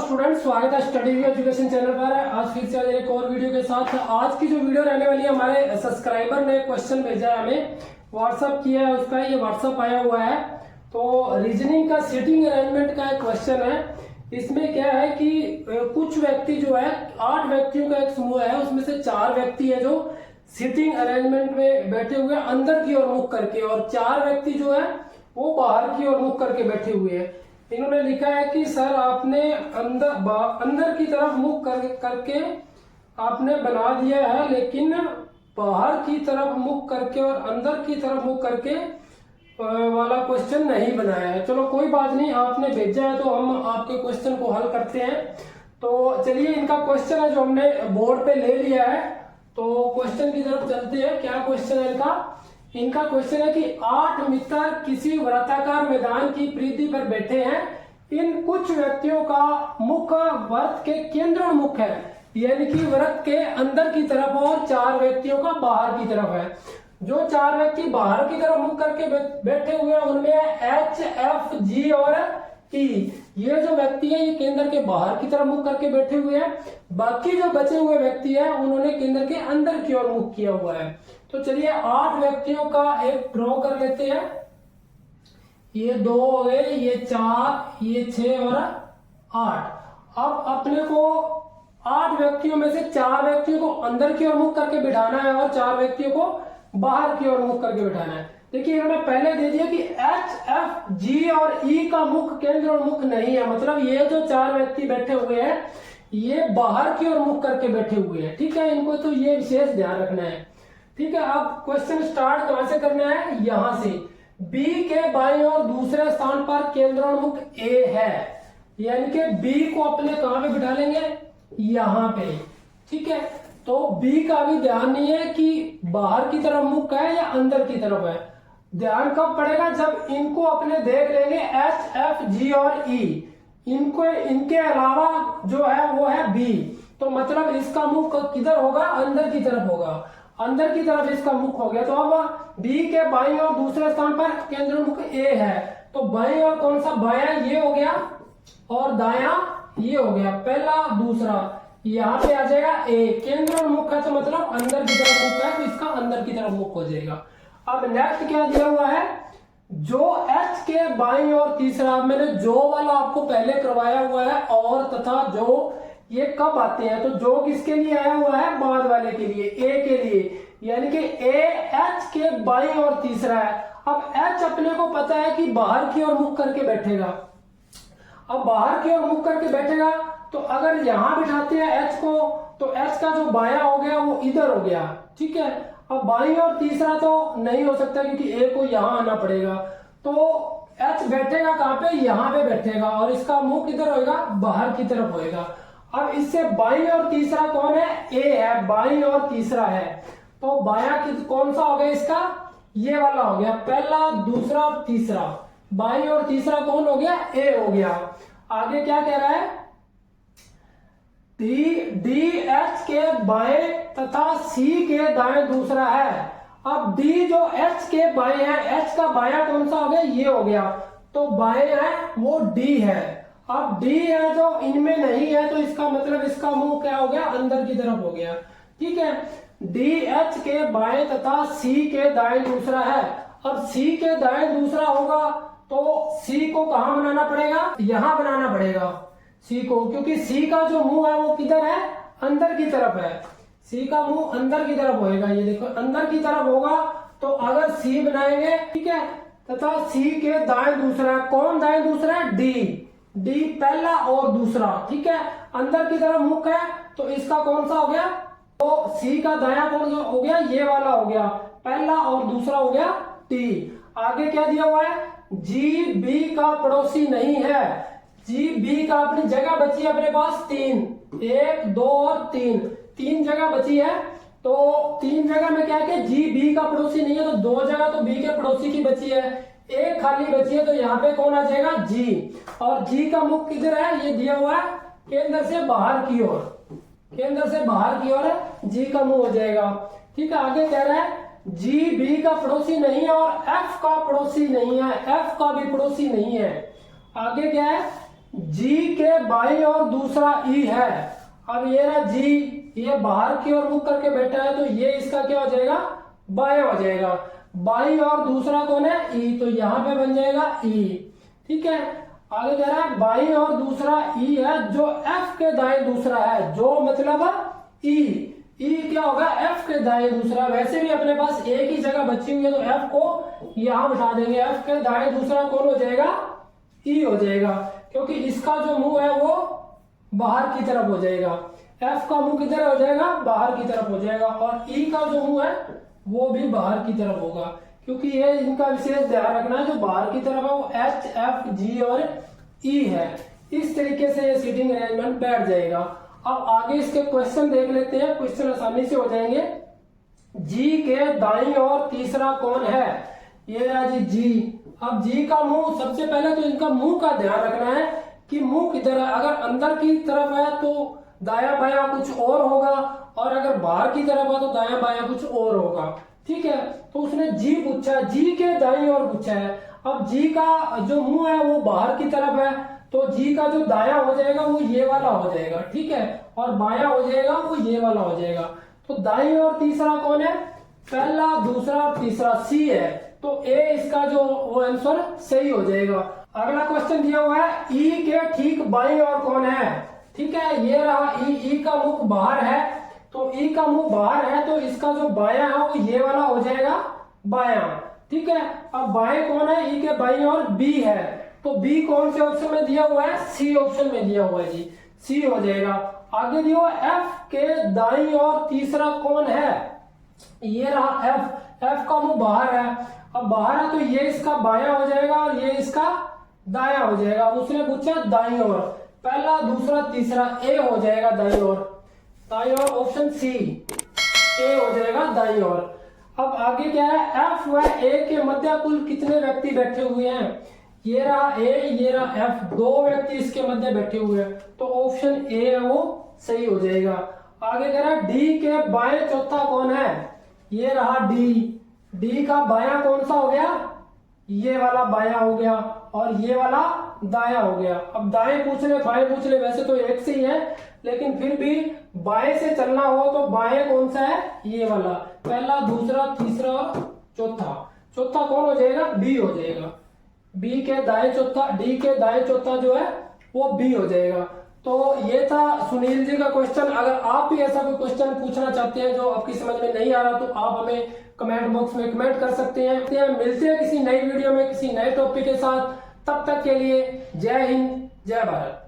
Student, स्वागत है study view education channel पर। आज फिर से एक और वीडियो के साथ। आज की जो वीडियो रहने वाली है, हमारे सब्सक्राइबर ने क्वेश्चन भेजा है, हमें व्हाट्सअप किया है, उसका ये व्हाट्सअप आया हुआ है। तो रीजनिंग का सीटिंग अरेंजमेंट का एक क्वेश्चन है। इसमें क्या है कि कुछ व्यक्ति जो है, 8 व्यक्तियों का एक समूह है, उसमें से 4 व्यक्ति है जो सीटिंग अरेंजमेंट में बैठे हुए हैं अंदर की ओर मुख करके, और 4 व्यक्ति जो है वो बाहर की ओर मुख करके बैठे हुए हैं। इन्होंने लिखा है कि सर आपने अंदर की तरफ मुख करके आपने बना दिया है, लेकिन बाहर की तरफ मुख करके और अंदर की तरफ मुख करके वाला क्वेश्चन नहीं बनाया है। चलो कोई बात नहीं, आपने भेजा है तो हम आपके क्वेश्चन को हल करते हैं। तो चलिए, इनका क्वेश्चन है जो हमने बोर्ड पे ले लिया है, तो क्वेश्चन की तरफ चलते हैं। क्या क्वेश्चन है इनका क्वेश्चन है कि 8 मित्र किसी वृत्ताकार मैदान की परिधि पर बैठे हैं। इन कुछ व्यक्तियों का मुख वृत्त के केंद्रोन्मुख है, यानी कि वृत्त के अंदर की तरफ, और 4 व्यक्तियों का बाहर की तरफ है। जो 4 व्यक्ति बाहर की तरफ मुख करके बैठे हुए हैं उनमें एच, एफ, जी और ई। ये जो व्यक्ति है ये केंद्र के बाहर की तरफ मुख करके बैठे हुए हैं। बाकी जो बचे हुए व्यक्ति हैं उन्होंने केंद्र के अंदर की ओर मुख किया हुआ है। तो चलिए 8 व्यक्तियों का एक ड्रॉ कर लेते हैं। ये 2 हो गए, ये 4, ये 6 और 8। अब अपने को 8 व्यक्तियों में से 4 व्यक्तियों को अंदर की ओर मुख करके बिठाना है और 4 व्यक्तियों को बाहर की ओर मुख करके बिठाना है। देखिए इन्होंने पहले दे दिया कि एच, एफ, जी और ई का मुख केंद्र और मुख नहीं है, मतलब ये जो 4 व्यक्ति बैठे हुए हैं ये बाहर की ओर मुख करके बैठे हुए हैं। ठीक है, इनको तो ये विशेष ध्यान रखना है। ठीक है, अब क्वेश्चन स्टार्ट कहां से करना है? यहां से। बी के बाईं ओर दूसरे स्थान पर केंद्रोन्मुख ए है, यानी कि बी को अपने कहां पे बिठा लेंगे? यहां पे। ठीक है, तो बी का भी ध्यान नहीं है कि बाहर की तरफ मुख है या अंदर की तरफ है। ध्यान कब पड़ेगा? जब इनको अपने देख लेंगे एच, एफ, जी और ई। इनके अलावा जो है वो है बी, तो मतलब इसका मुख किधर होगा? अंदर की तरफ होगा। अंदर की तरफ इसका मुख हो गया। तो अब बी के बाईं और दूसरे स्थान पर केंद्रोन्मुख ए है, तो बाईं और कौन सा? बायां ये हो गया और दायां ये हो गया। पहला दूसरा यहाँ पे आ जाएगा ए। केंद्रोन्मुख है तो मतलब अंदर की तरफ मुख है, तो इसका अंदर की तरफ मुख हो जाएगा। अब नेक्स्ट क्या दिया हुआ है? जो एच के बाईं और तीसरा, मैंने जो वाला आपको पहले करवाया हुआ है, और तथा जो ये कब आते हैं, तो जो किसके लिए आया हुआ है? बाद वाले के लिए, ए के लिए, यानी कि ए एच के बाईं और तीसरा है। अब एच अपने को पता है कि बाहर की ओर मुख करके बैठेगा। अब बाहर की ओर मुख करके बैठेगा, तो अगर यहां बिठाते हैं एच को, तो एच का जो बायां हो गया वो इधर हो गया। ठीक है, अब बाईं और तीसरा तो नहीं हो सकता क्योंकि ए को यहां आना पड़ेगा, तो एच बैठेगा कहां पे? यहां पे बैठेगा, और इसका मुख किधर होएगा? बाहर की तरफ होएगा। अब इससे बाईं और तीसरा कौन है? ए है, बाईं और तीसरा है। तो बायां कौन सा हो गया इसका? ये वाला हो गया, पहला, दूसरा और तीसरा। बाईं और तीसरा कौन हो गया? ए हो गया। आगे क्या कह रहा है? डी एच के बाएं तथा सी के दाएं दूसरा है। अब डी जो एच के बाएं है, एच का बायां कौन सा हो गया? ये हो गया, तो बाएं है वो डी है। अब डी है जो इनमें नहीं है, तो इसका मतलब इसका मुंह क्या हो गया? अंदर की तरफ हो गया। ठीक है, डी एच के बाएं तथा सी के दाएं दूसरा है। अब सी के दाएं दूसरा होगा तो सी को कहां बनाना पड़ेगा? यहां बनाना पड़ेगा सी को, क्योंकि सी का जो मुंह है वो किधर है? अंदर की तरफ है। सी का मुंह अंदर की तरफ होएगा, ये देखो अंदर की तरफ होगा। तो अगर सी बनाएंगे, ठीक है, तथा सी के दाएं दूसरा है। कौन दाएं दूसरा है? डी पहला और दूसरा। ठीक है, अंदर की तरफ मुख है, तो इसका कौन सा हो गया? तो सी का दायां कौन सा हो गया? ये वाला हो गया, पहला और दूसरा हो गया टी। आगे क्या दिया हुआ है? जी बी का पड़ोसी नहीं है। जी बी का अपनी जगह बची है अपने पास 3, 1, 2 और 3 जगह बची है। तो 3 जगह में क्या है? जी बी का पड़ोसी नहीं है, तो 2 जगह तो बी के पड़ोसी की बची है, एक खाली बची है, तो यहाँ पे कौन आ जाएगा? जी। और जी का मुख किधर है? ये दिया हुआ है केंद्र से बाहर की ओर, केंद्र से बाहर की ओर है, जी का मुंह हो जाएगा। ठीक है, आगे कह रहा है जी बी का पड़ोसी नहीं है और एफ का पड़ोसी नहीं है, एफ का भी पड़ोसी नहीं है। आगे क्या है? जी के बाई और दूसरा ई है। अब ये रहा जी, ये बाहर की ओर मुख करके बैठा है, तो ये इसका क्या हो जाएगा, बाया हो जाएगा। बाई और दूसरा कौन है, ई, तो यहाँ पे बन जाएगा ई। ठीक है, आगे कह रहा है बाई और दूसरा ई है जो एफ के दाएं दूसरा है, जो मतलब ई, ई क्या होगा, एफ के दाएं दूसरा। वैसे भी अपने पास एक ही जगह बची हुई है, तो एफ को यहां बिठा देंगे, एफ के दाएं दूसरा कौन हो जाएगा, ई हो जाएगा, क्योंकि इसका जो मुंह है वो बाहर की तरफ हो जाएगा। एफ का मुंह किधर हो जाएगा, बाहर की तरफ हो जाएगा, और ई का जो मुंह है वो भी बाहर की तरफ होगा, क्योंकि ये इनका विशेष ध्यान रखना है, जो बाहर की तरफ है वो एच, एफ, जी और ई है। इस तरीके से ये सीटिंग अरेंजमेंट बैठ जाएगा। अब आगे इसके क्वेश्चन देख लेते हैं, क्वेश्चन आसानी से हो जाएंगे। जी के दाईं ओर तीसरा कौन है, ये रहा जी जी। अब जी का मुंह, सबसे पहले तो इनका मुंह का ध्यान रखना है कि मुंह किधर है। अगर अंदर की तरफ है तो दाया बाया कुछ और होगा, और अगर बाहर की तरफ है तो दाया बाया कुछ और होगा। ठीक है, तो उसने जी पूछा, जी के दाईं ओर पूछा है। अब जी का जो मुंह है वो बाहर की तरफ है, तो जी का जो दाया हो जाएगा वो ये वाला हो जाएगा। ठीक है, और बाया हो जाएगा वो ये वाला हो जाएगा। तो दाईं ओर तीसरा कौन है, पहला, दूसरा और तीसरा सी है, तो ए इसका जो वो आंसर सही हो जाएगा। अगला क्वेश्चन दिया हुआ है ई के ठीक बाईं ओर कौन है। ठीक है, ये रहा ई, ई का मुख बाहर है, तो ई का मुंह बाहर है, तो इसका जो बाया है वो ये वाला हो जाएगा, बाया। ठीक है, अब बाएं कौन है, ई के बाईं ओर बी है, तो बी कौन से ऑप्शन में दिया हुआ है, सी ऑप्शन में दिया हुआ है जी, सी हो जाएगा। आगे दिया हुआ एफ के दाईं ओर तीसरा कौन है, ये रहा एफ, एफ का मुंह बाहर है। अब बाहर है तो ये इसका बाया हो जाएगा और ये इसका दाया हो जाएगा। उसने पूछा दाईं ओर, पहला, दूसरा, तीसरा, ए हो जाएगा दाईं ओर, दाईं ओर ऑप्शन सी, ए हो जाएगा दाईं ओर। अब आगे क्या है, एफ व ए के मध्य कुल कितने व्यक्ति बैठे हुए हैं, ये रहा ए, ये रहा एफ, दो व्यक्ति इसके मध्य बैठे हुए हैं, तो ऑप्शन ए है वो सही हो जाएगा। आगे कह रहा है डी के बाएं चौथा कौन है, ये रहा डी, डी का बाया कौन सा हो गया, ये वाला बाया हो गया, और ये वाला दाया हो गया। अब दाएं पूछ ले बाएं पूछ ले, वैसे तो एक से ही है, लेकिन फिर भी बाएं से चलना हो तो बाएं कौन सा है, ये वाला, पहला, दूसरा, तीसरा और चौथा। चौथा कौन हो जाएगा, बी हो जाएगा, बी के दाएं चौथा, डी के दाएं चौथा जो है वो बी हो जाएगा। तो ये था सुनील जी का क्वेश्चन। अगर आप भी ऐसा कोई क्वेश्चन पूछना चाहते हैं जो आपकी समझ में नहीं आ रहा, तो आप हमें कमेंट बॉक्स में कमेंट कर सकते हैं। मिलते हैं किसी नई वीडियो में किसी नए टॉपिक के साथ, तब तक के लिए जय हिंद, जय भारत।